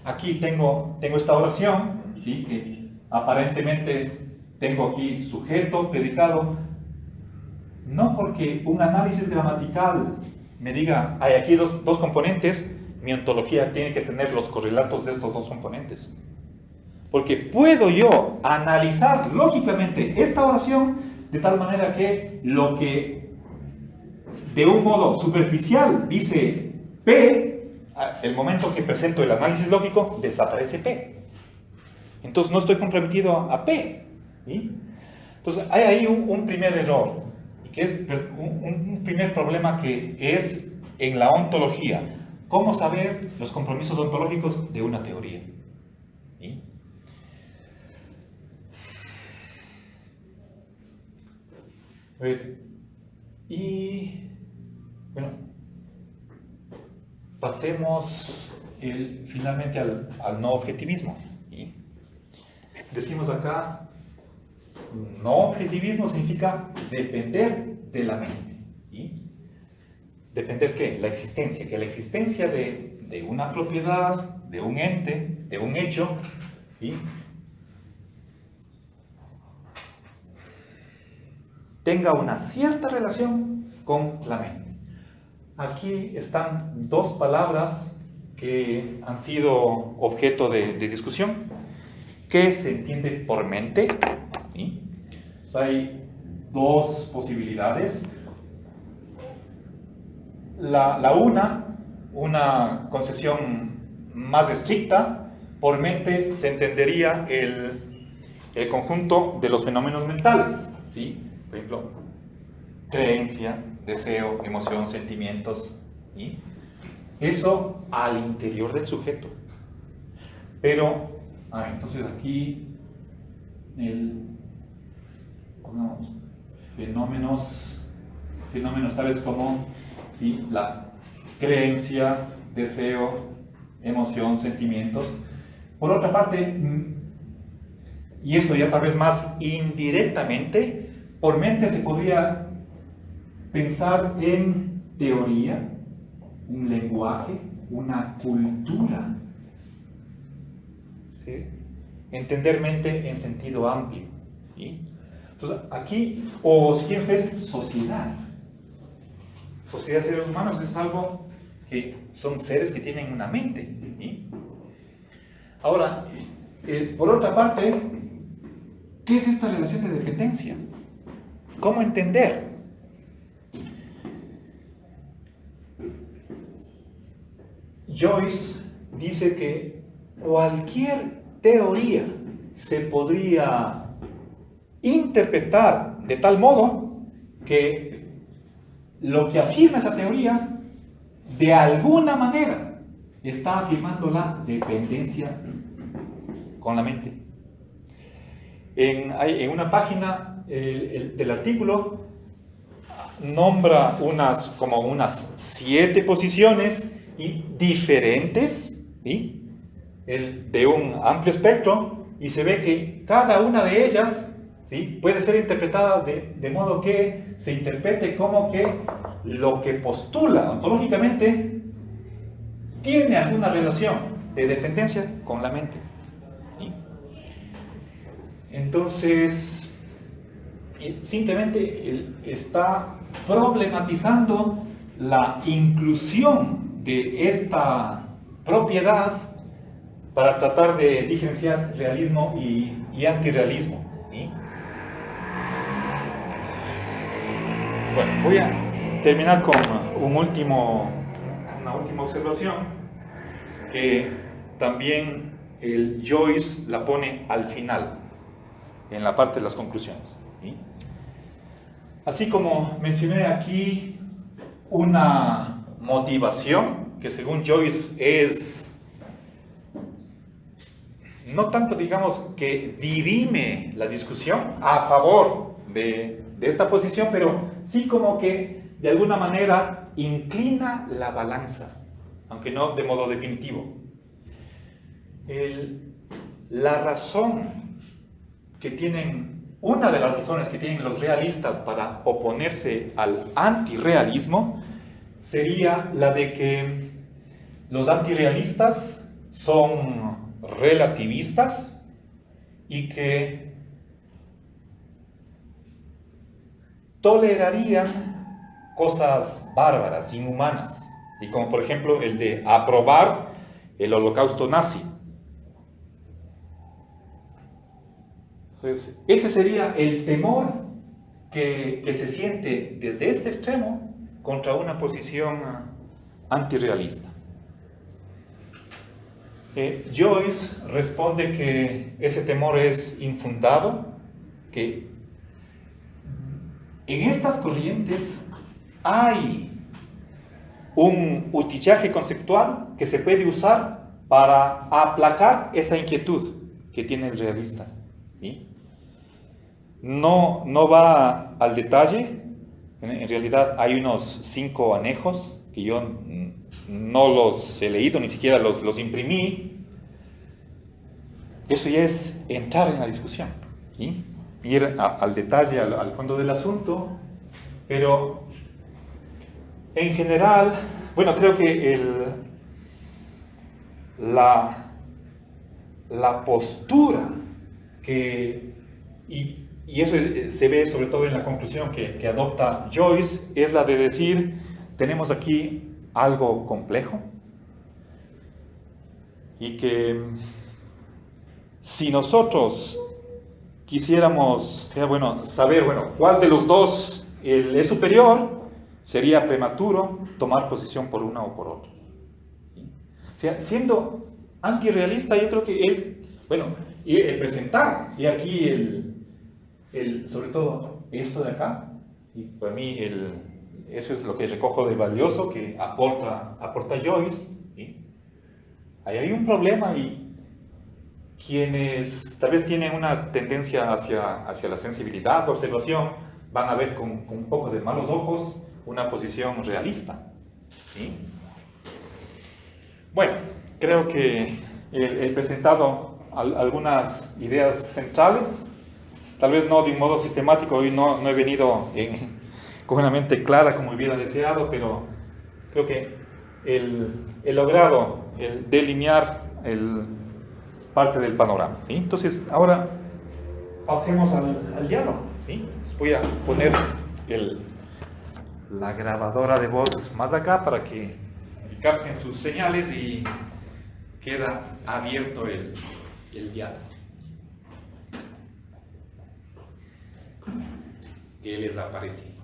aquí tengo esta oración, ¿sí? Que aparentemente tengo aquí sujeto, predicado. No porque un análisis gramatical me diga, hay aquí dos componentes, mi ontología tiene que tener los correlatos de estos dos componentes. Porque puedo yo analizar lógicamente esta oración de tal manera que lo que de un modo superficial dice P, el momento que presento el análisis lógico, desaparece P. Entonces no estoy comprometido a P. ¿Sí? Entonces hay ahí un primer error. que es un primer problema que es en la ontología. ¿Cómo saber los compromisos ontológicos de una teoría? ¿Sí? A ver, y bueno, pasemos finalmente al no objetivismo. ¿Sí? Decimos acá, no objetivismo significa depender de la mente. ¿Sí? ¿Depender qué? La existencia, que la existencia de una propiedad, de un ente, de un hecho, ¿sí? tenga una cierta relación con la mente. Aquí están dos palabras que han sido objeto de discusión. ¿Qué se entiende por mente? ¿Sí? Hay dos posibilidades. Una concepción más estricta, por mente se entendería el conjunto de los fenómenos mentales, ¿sí? Por ejemplo, creencia, deseo, emoción, sentimientos, ¿sí? Eso al interior del sujeto. Pero, entonces aquí, pongamos, fenómenos tales como la creencia, deseo, emoción, sentimientos. Por otra parte, y eso ya tal vez más indirectamente, por mente se podría pensar en teoría, un lenguaje, una cultura. ¿Sí? Entender mente en sentido amplio. ¿Sí? Entonces, aquí, o si quieren ustedes, sociedad. Sociedad de seres humanos es algo que son seres que tienen una mente. ¿Sí? Ahora, por otra parte, ¿qué es esta relación de dependencia? ¿Cómo entender? Joyce dice que cualquier teoría se podría interpretar de tal modo que lo que afirma esa teoría de alguna manera está afirmando la dependencia con la mente. En una página del artículo nombra unas 7 posiciones y diferentes, ¿sí? De un amplio espectro, y se ve que cada una de ellas, ¿sí? puede ser interpretada de modo que se interprete como que lo que postula ontológicamente tiene alguna relación de dependencia con la mente. ¿Sí? Entonces, simplemente él está problematizando la inclusión de esta propiedad para tratar de diferenciar realismo y antirrealismo. ¿Sí? Bueno, voy a terminar con una última observación que también el Joyce la pone al final, en la parte de las conclusiones. ¿Sí? Así como mencioné aquí una motivación que según Joyce es no tanto, digamos, que dirime la discusión a favor de esta posición, pero sí como que de alguna manera inclina la balanza, aunque no de modo definitivo. La razón que tienen, una de las razones que tienen los realistas para oponerse al antirrealismo sería la de que los antirrealistas son relativistas y que tolerarían cosas bárbaras, inhumanas, y como por ejemplo el de aprobar el holocausto nazi. Entonces, ese sería el temor que se siente desde este extremo contra una posición antirrealista. Joyce responde que ese temor es infundado, que en estas corrientes hay un utillaje conceptual que se puede usar para aplacar esa inquietud que tiene el realista. ¿Sí? No va al detalle. En realidad hay unos 5 anejos que yo no los he leído, ni siquiera los imprimí. Eso ya es entrar en la discusión, ¿sí? Ir al detalle, al fondo del asunto, pero en general, bueno, creo que la postura y eso se ve sobre todo en la conclusión que adopta Joyce, es la de decir, tenemos aquí algo complejo y que si nosotros quisiéramos saber cuál de los dos es superior, sería prematuro tomar posición por una o por otra. O sea, siendo antirrealista, yo creo que el presentar, y aquí sobre todo esto de acá, y para mí eso es lo que recojo de valioso que aporta Joyce, ¿sí? Ahí hay un problema y quienes tal vez tienen una tendencia hacia la sensibilidad, la observación, van a ver con un poco de malos ojos una posición realista, ¿sí? Bueno, creo que he presentado algunas ideas centrales, tal vez no de un modo sistemático, hoy no he venido con una mente clara como hubiera deseado, pero creo que he logrado delinear parte del panorama, ¿sí? Entonces, ahora pasemos al diálogo, ¿sí? Voy a poner la grabadora de voz más acá para que capten sus señales y queda abierto el diálogo. ¿Qué les ha parecido?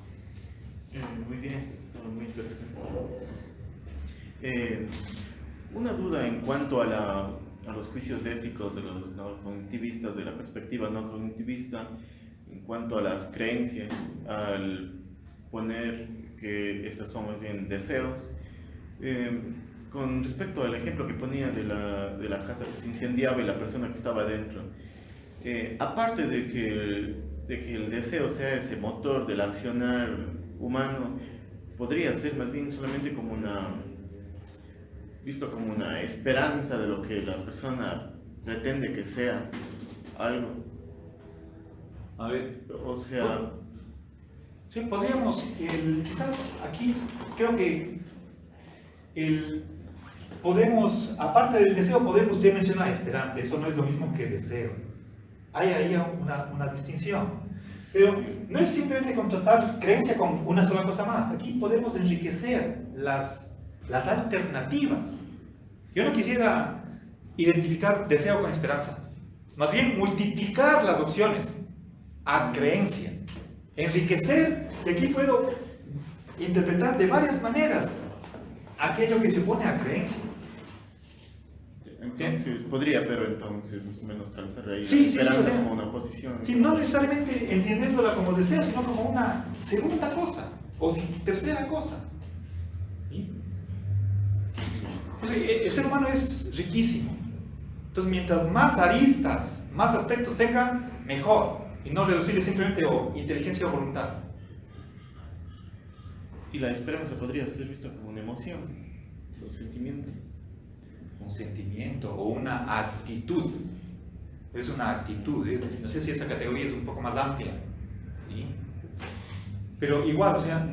Muy bien, muy interesante. Una duda en cuanto a los juicios éticos de los no cognitivistas, de la perspectiva no cognitivista, en cuanto a las creencias, al poner que estas son más bien deseos. Con respecto al ejemplo que ponía de la casa que se incendiaba y la persona que estaba dentro, aparte de que el deseo sea ese motor del accionar humano, podría ser más bien solamente visto como una esperanza de lo que la persona pretende que sea algo. A ver, O sea, sí, podríamos, quizás aquí creo que podemos, aparte del deseo, usted menciona esperanza, eso no es lo mismo que deseo. Hay ahí una distinción. Pero no es simplemente contrastar creencia con una sola cosa más. Aquí podemos enriquecer las alternativas. Yo no quisiera identificar deseo con esperanza. Más bien multiplicar las opciones a creencia. Enriquecer, y aquí puedo interpretar de varias maneras aquello que se opone a creencia. entonces podría, pero entonces más o menos calzar ahí Sí, la esperanza o sea, como una posición. sí, no necesariamente entendiéndola como deseo, sino como una segunda cosa o tercera cosa. ¿Sí? Entonces, el ser humano es riquísimo. Entonces, mientras más aristas, más aspectos tengan, mejor. Y no reducirle simplemente a inteligencia o voluntad. Y la esperanza podría ser vista como una emoción, un sentimiento. Un sentimiento o una actitud. Es una actitud. No sé si esta categoría es un poco más amplia. ¿Sí? Pero igual, o sea,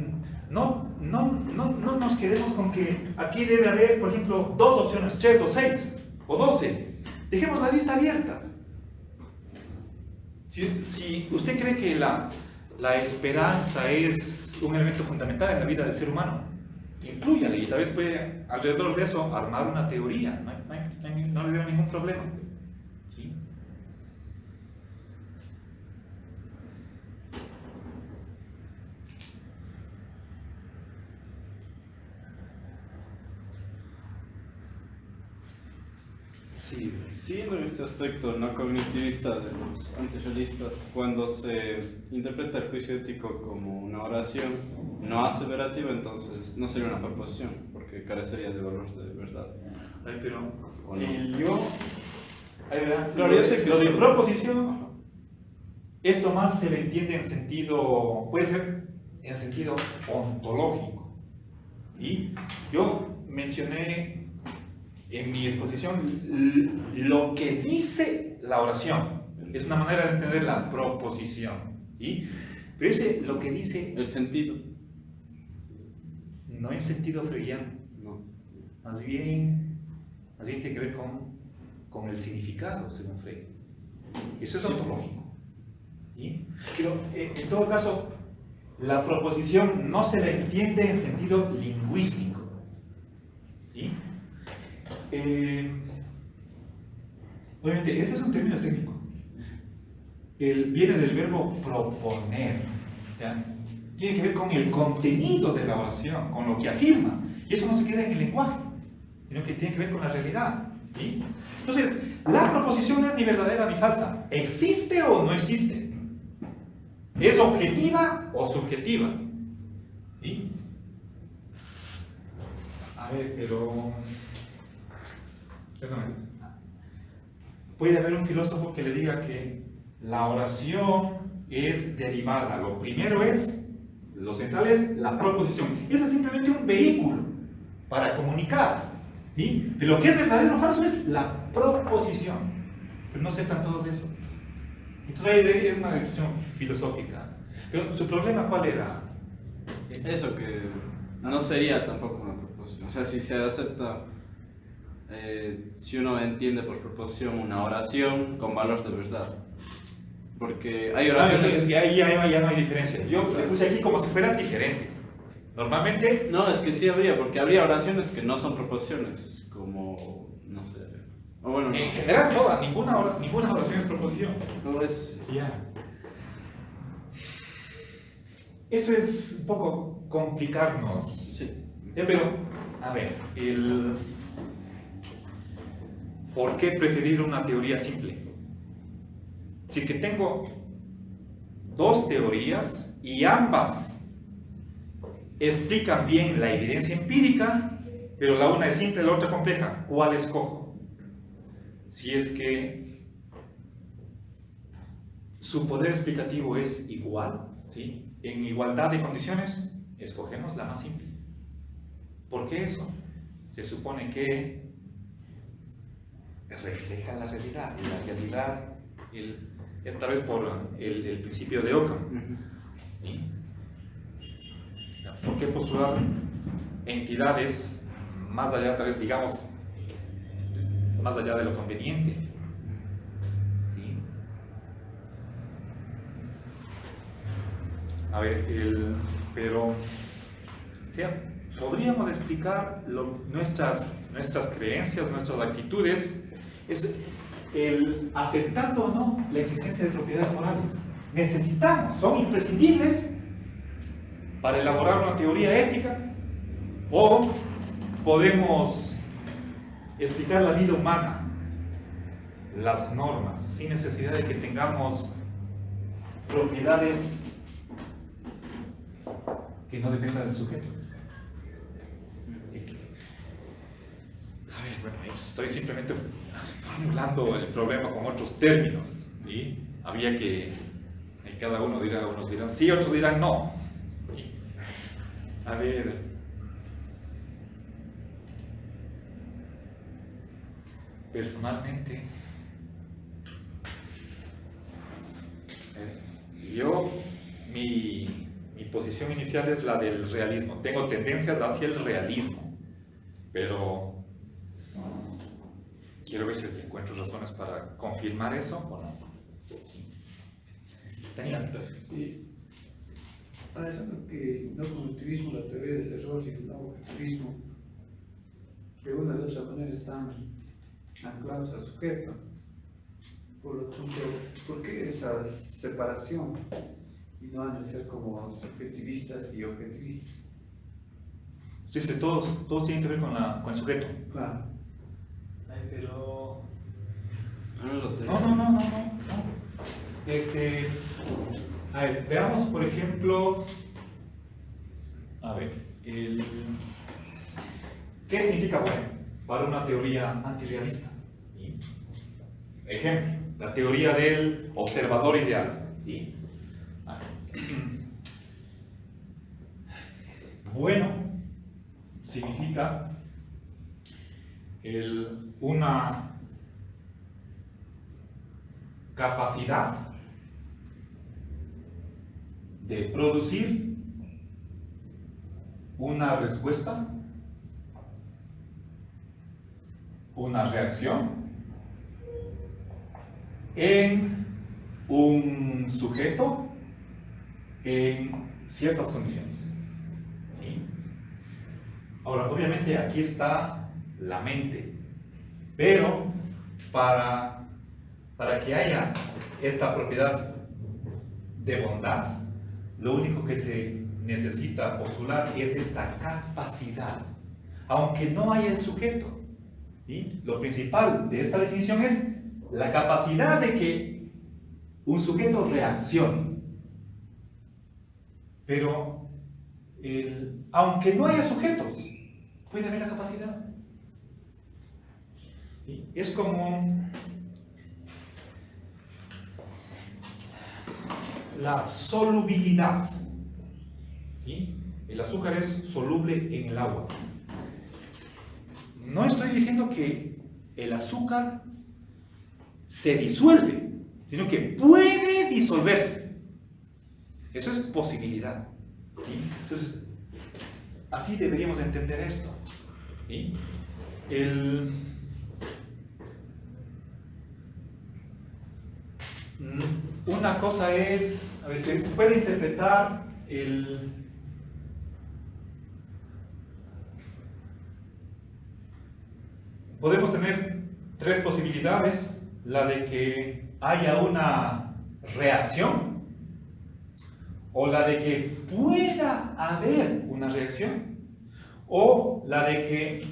no nos quedemos con que aquí debe haber, por ejemplo, 2 opciones, 3 o 6 o 12. Dejemos la lista abierta. Si usted cree que la esperanza es un elemento fundamental en la vida del ser humano, inclúyale y tal vez puede alrededor de eso armar una teoría. No le veo ningún problema. ¿Sí? Sí. Siguiendo en este aspecto no cognitivista de los antirrealistas, cuando se interpreta el juicio ético como una oración no aseverativa, entonces no sería una proposición, porque carecería de valor de verdad. Ay, pero ¿O no? el yo... Ahí verá, Claro, yo sé que lo de sí. proposición, esto más se le entiende en sentido, puede ser en sentido ontológico. Y yo mencioné en mi exposición lo que dice la oración. Es una manera de entender la proposición. ¿Sí? Pero ese lo que dice El sentido. no en sentido freudiano. No. Más bien tiene que ver con el significado, según Freud. Eso es Sí. ontológico. ¿Sí? Pero en todo caso, la proposición no se la entiende en sentido lingüístico. ¿Sí? Obviamente, este es un término técnico. Viene del verbo proponer. ¿Ya? Tiene que ver con el contenido de la oración, con lo que afirma. Y eso no se queda en el lenguaje, sino que tiene que ver con la realidad. ¿Sí? Entonces, la proposición no es ni verdadera ni falsa. ¿Existe o no existe? ¿Es objetiva o subjetiva? ¿Sí? A ver, pero... Perdón. Puede haber un filósofo que le diga que la oración es derivada. Lo primero es, lo central es la proposición. Eso es simplemente un vehículo para comunicar. ¿Sí? Pero lo que es verdadero o falso es la proposición. Pero no aceptan todos eso. Entonces hay una discusión filosófica. Pero su problema, ¿cuál era? Eso que no sería tampoco una proposición. O sea, si se acepta, si uno entiende por proposición una oración con valor de verdad. Porque hay oraciones... Ahí ya no hay diferencia. Yo le puse aquí como si fueran diferentes. Normalmente... No, es que sí habría, porque habría oraciones que no son proposiciones, como, no sé, o bueno, no. En general, todas, ninguna oración es proposición. No, eso sí. Ya. Esto es un poco complicarnos. Sí. Pero, a ver, ¿por qué preferir una teoría simple? Si que tengo dos teorías y ambas explican bien la evidencia empírica, pero la una es simple y la otra compleja, ¿cuál escojo? Si es que su poder explicativo es igual, ¿sí? En igualdad de condiciones, escogemos la más simple. ¿Por qué eso? Se supone que refleja la realidad, y la realidad, esta vez por el principio de Ockham. ¿Sí? ¿Por qué postular entidades más allá, digamos, más allá de lo conveniente? ¿Sí? A ver, pero podríamos explicar nuestras creencias, nuestras actitudes, es aceptando o no la existencia de propiedades morales. Necesitamos, son imprescindibles para elaborar una teoría ética, o podemos explicar la vida humana, las normas, sin necesidad de que tengamos propiedades que no dependan del sujeto. A ver, bueno, estoy simplemente formulando el problema con otros términos, ¿sí? Había que cada uno dirá, unos dirán sí, otros dirán no. ¿Sí? A ver, personalmente, mi posición inicial es la del realismo. Tengo tendencias hacia el realismo, pero quiero ver si encuentro razones para confirmar eso o no. Tenía. Pensando que no cognitivismo, la teoría del error y el no cognitivismo, de una u otra manera están anclados al sujeto. Por lo tanto, ¿por qué esa separación y no analizar como subjetivistas y objetivistas? Dice, todos tienen que ver con el sujeto. Claro. Ay, pero No lo tengo. No. A ver, veamos por ejemplo, ¿qué significa bueno para una teoría antirrealista? ¿Sí? Ejemplo, la teoría del observador ideal. ¿Sí? Bueno significa una capacidad de producir una respuesta, una reacción en un sujeto en ciertas condiciones. ¿Sí? Ahora, obviamente aquí está la mente, pero para que haya esta propiedad de bondad, lo único que se necesita postular es esta capacidad, aunque no haya el sujeto. ¿Sí? Lo principal de esta definición es la capacidad de que un sujeto reaccione. Pero, aunque no haya sujetos, puede haber la capacidad. ¿Sí? Es como la solubilidad. ¿Sí? El azúcar es soluble en el agua. No estoy diciendo que el azúcar se disuelve, sino que puede disolverse. Eso es posibilidad. ¿Sí? Entonces, así deberíamos entender esto. ¿Sí? Una cosa es, a ver, se puede interpretar podemos tener tres posibilidades: la de que haya una reacción, o la de que pueda haber una reacción, o la de que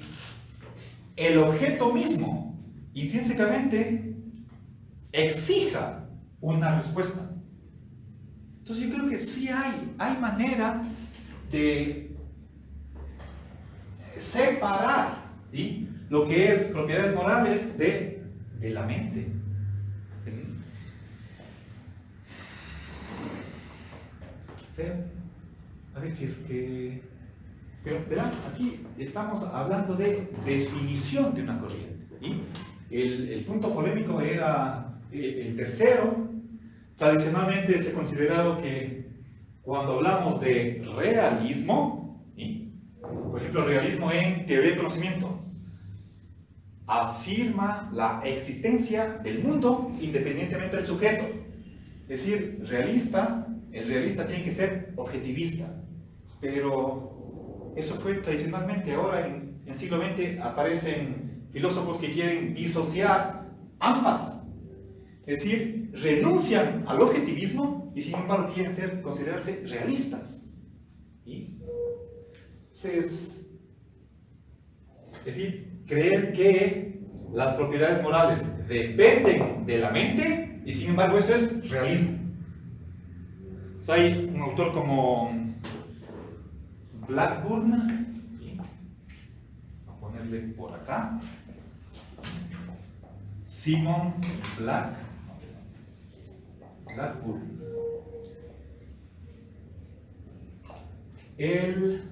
el objeto mismo intrínsecamente exija una respuesta. Entonces yo creo que sí hay manera de separar, ¿sí?, lo que es propiedades morales de la mente. ¿Sí? A ver si es que... Pero verán, aquí estamos hablando de definición de una corriente. ¿Sí? El punto polémico era el tercero. Tradicionalmente se ha considerado que cuando hablamos de realismo, ¿sí?, por ejemplo, realismo en teoría del conocimiento, afirma la existencia del mundo independientemente del sujeto. Es decir, el realista tiene que ser objetivista. Pero eso fue tradicionalmente. Ahora en siglo XX aparecen filósofos que quieren disociar ambas. Es decir, renuncian al objetivismo y sin embargo quieren considerarse realistas. ¿Sí? Entonces, es decir, creer que las propiedades morales dependen de la mente y sin embargo eso es realismo. Entonces, hay un autor como Blackburn, ¿sí?, voy a ponerle por acá, Simon Blackburn. Él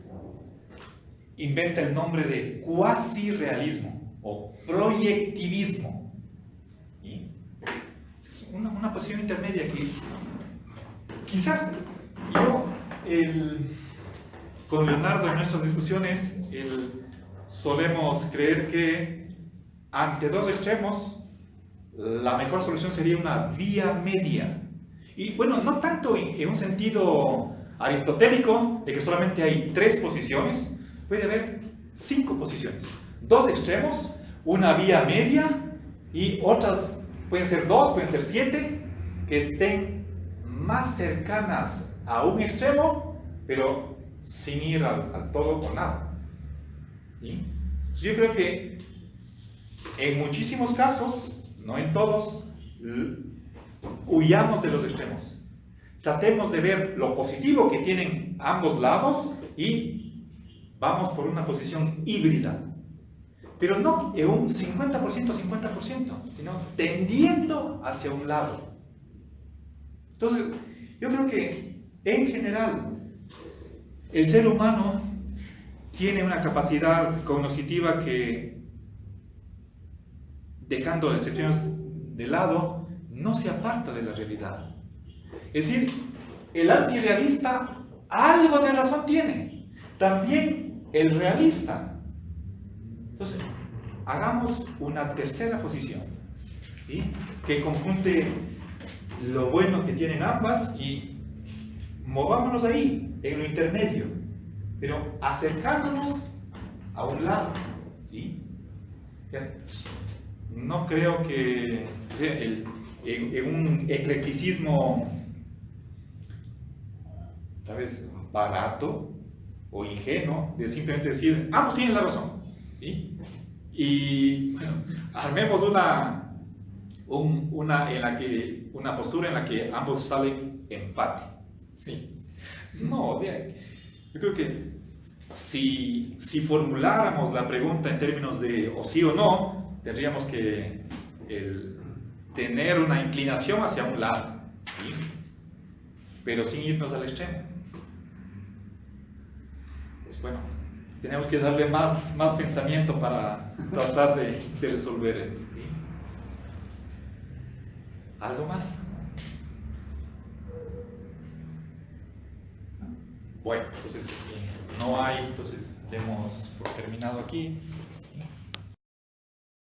inventa el nombre de cuasi-realismo o proyectivismo. ¿Sí? Es una posición intermedia que quizás yo, con Leonardo en nuestras discusiones, solemos creer que ante dos extremos la mejor solución sería una vía media. Y bueno, no tanto en un sentido aristotélico, de que solamente hay tres posiciones. Puede haber 5 posiciones, 2 extremos, una vía media y otras, pueden ser 2, pueden ser 7, que estén más cercanas a un extremo, pero sin ir al todo o nada. ¿Sí? Yo creo que en muchísimos casos no en todos, huyamos de los extremos. Tratemos de ver lo positivo que tienen ambos lados y vamos por una posición híbrida. Pero no en un 50%, 50%, sino tendiendo hacia un lado. Entonces, yo creo que en general el ser humano tiene una capacidad cognitiva que, dejando excepciones de lado, no se aparta de la realidad. Es decir, el antirrealista algo de razón tiene, también el realista. Entonces, hagamos una tercera posición, ¿sí?, que conjunte lo bueno que tienen ambas y movámonos ahí, en lo intermedio, pero acercándonos a un lado, ¿sí? No creo que en un eclecticismo tal vez barato o ingenuo de simplemente decir ambos tienen la razón, ¿sí? Y bueno, armemos una postura en la que ambos salen empate, ¿sí? No, yo creo que si formuláramos la pregunta en términos de o sí o no, tendríamos que tener una inclinación hacia un lado, ¿sí?, pero sin irnos al extremo. Pues bueno, tenemos que darle más pensamiento para tratar de resolver esto, ¿sí? ¿Algo más? Bueno, entonces no hay, entonces demos por terminado aquí.